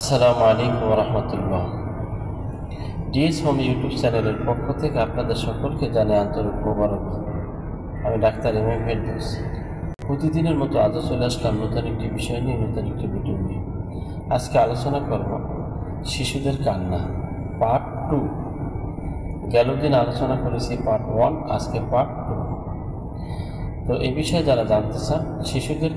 আসসালামু আলাইকুম ওয়া রাহমাতুল্লাহ। ডিএস হোম ইউটিউব চ্যানেলের পক্ষ থেকে আপনাদের সকলকে জানাই আন্তরিক মোবারকবাদ। আমি ডাক্তার এমএম ফেরদৌস। প্রতিদিনের মতো আজও চলে আসলাম নতুন একটি বিষয় নিয়ে, নতুন একটি ভিডিও নিয়ে। আজকে আলোচনা করব শিশুদের কান্না পার্ট 2। গেল দিন আলোচনা করেছি পার্ট 1, আজকে পার্ট 2। তো এই বিষয়ে যারা জানতে চান শিশুদের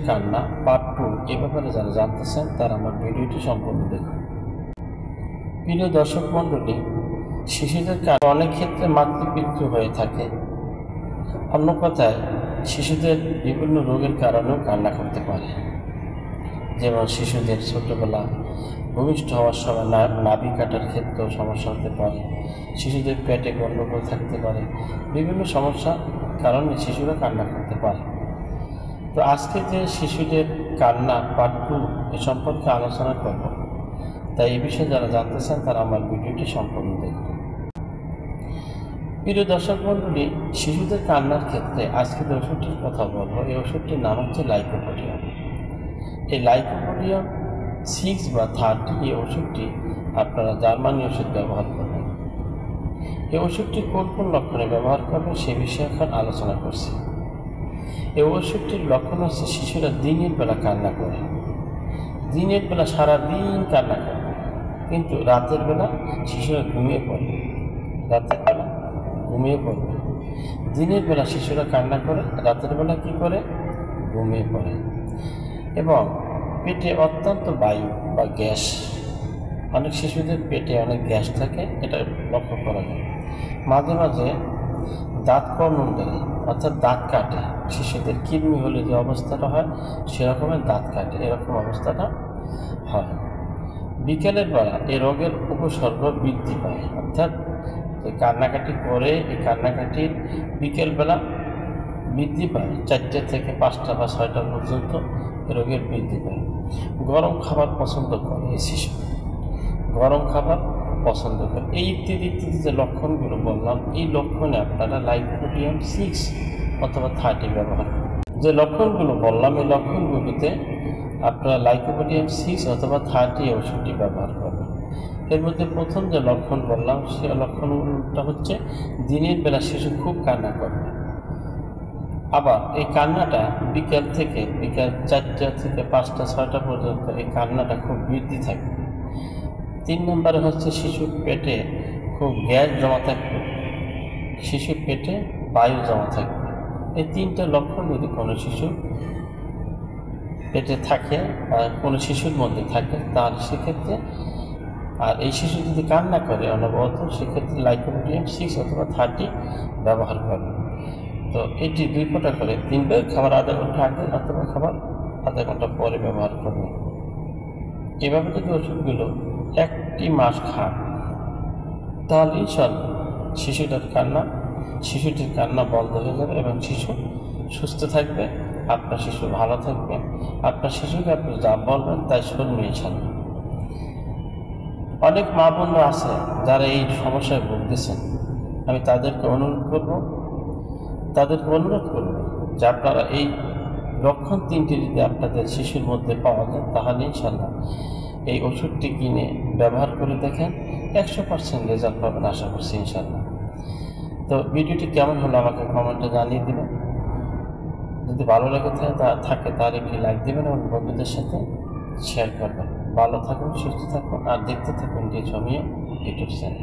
কান্না পার্ট 2 এ ব্যাপারে যারা জানতে চান তারা আমার ভিডিওটি সম্পূর্ণ দেখুন। প্রিয় দর্শক মণ্ডলী, শিশুদের কান্না অনেক ক্ষেত্রে মাতৃপিতৃ হয়ে থাকে। অন্য কথায় শিশুদের বিভিন্ন রোগের কারণেও কান্না করতে পারে। যেমন শিশুদের ছোটোবেলা ভূমিষ্ঠ হওয়ার সময় নাভি কাটার ক্ষেত্রেও সমস্যা হতে পারে, শিশুদের পেটে গণ্ডগোল থাকতে পারে, বিভিন্ন সমস্যার কারণে শিশুরা কান্না করতে পারে। তো আজকে যে শিশুদের কান্না পার্ট 2 এ সম্পর্কে আলোচনা করব, তাই এই বিষয়ে যারা জানতে চান তারা আমার ভিডিওটি সম্পূর্ণ দেখুন। প্রিয় দর্শক মণ্ডলী, শিশুদের কান্নার ক্ষেত্রে আজকে যে ওষুধটির কথা বলবো, এই ওষুধটির নাম হচ্ছে লাইকোপোডিয়াম। এই লাইকোপোডিয়াম 6 বা 30 এই ওষুধটি আপনারা জার্মানি ওষুধ ব্যবহার করবেন। এই ওষুধটি কোন কোন লক্ষণে ব্যবহার করবেন সে বিষয়ে এখন আলোচনা করছি। এই ওষুধটির লক্ষণ হচ্ছে শিশুরা দিনের বেলা কান্না করে, দিনের বেলা সারাদিন কান্না করে, কিন্তু রাতের বেলা শিশুরা ঘুমিয়ে পড়বে। দিনের বেলা শিশুরা কান্না করে, রাতের বেলা কি করে? ঘুমিয়ে পড়ে। এবং পেটে অত্যন্ত বায়ু বা গ্যাস, অনেক শিশুদের পেটে অনেক গ্যাস থাকে, এটা লক্ষ্য করা যায়। মাঝে মাঝে দাঁত কর্মণ্ডলে অর্থাৎ দাঁত কাটে, শিশুদের কৃমি হলে যে অবস্থাটা হয় সেরকমের দাঁত কাটে, এরকম অবস্থাটা হয়। বিকেলের বেলা এই রোগের উপসর্গ বৃদ্ধি পায়, অর্থাৎ কান্নাকাটি করে এই কান্নাকাটির বিকেলবেলা বৃদ্ধি পায়, 4টা থেকে 5টা বা 6টা পর্যন্ত রোগের বৃদ্ধি পায়। গরম খাবার পছন্দ করে এই শিশু, গরম খাবার পছন্দ করে। এই ইত্যাদি যে লক্ষণগুলো বললাম, এই লক্ষণে আপনারা লাইকোপোডিয়াম 6 অথবা 30 ব্যবহার করুন। যে লক্ষণগুলো বললাম এই লক্ষণগুলোতে আপনারা লাইকোপোডিয়াম 6 অথবা 30 ওষুধটি ব্যবহার করবেন। এর মধ্যে প্রথম যে লক্ষণ বললাম সে লক্ষণগুলোটা হচ্ছে দিনের বেলা শিশু খুব কান্না করবে। আবার এই কান্নাটা বিকাল 4টা থেকে 5টা 6টা পর্যন্ত এই কান্নাটা খুব বৃদ্ধি থাকবে। 3 নম্বরে হচ্ছে শিশুর পেটে খুব গ্যাস জমা থাকবে, শিশুর পেটে বায়ু জমা থাকবে। এই 3টা লক্ষণ যদি কোনো শিশুর পেটে থাকে বা কোনো শিশুর মধ্যে থাকে তাহলে সেক্ষেত্রে, আর এই শিশু যদি কান্না করে অনবরত, সেক্ষেত্রে লাইকোপোডিয়াম 6 অথবা 30 ব্যবহার করবে। তো এটি 2 ফোঁটা করে 3 বার খাবার আধা ঘন্টা আগে অথবা খাবার আধা ঘন্টা পরে ব্যবহার করবে। এভাবে যদি ওষুধগুলো 1 মাস খান তাহলে ইনশাআল্লাহ শিশুটির কান্না বন্ধ হয়ে যাবে এবং শিশু সুস্থ থাকবে, আপনার শিশু ভালো থাকবে, আপনার শিশুকে আপনি যা বলবেন তাই শুনবে ইনশাআল্লাহ। অনেক মা বোনরা আছে যারা এই সমস্যায় ভুগতেছেন, আমি তাদেরকে অনুরোধ করব যে আপনারা এই লক্ষণ 3টি যদি আপনাদের শিশুর মধ্যে পাওয়া যায় তাহলে ইনশাআল্লাহ এই ওষুধটি কিনে ব্যবহার করে দেখেন, 100% রেজাল্ট পাবেন আশা করছি ইনশাআল্লাহ। তো ভিডিওটি কেমন হলো আমাকে কমেন্টে জানিয়ে দেবেন। যদি ভালো লেগে থাকে তাহলে একটি লাইক দেবেন এবং বন্ধুদের সাথে শেয়ার করবেন। ভালো থাকুন, সুস্থ থাকুন আর দেখতে থাকুন ডিএস হোম ইউটিউব চ্যানেল।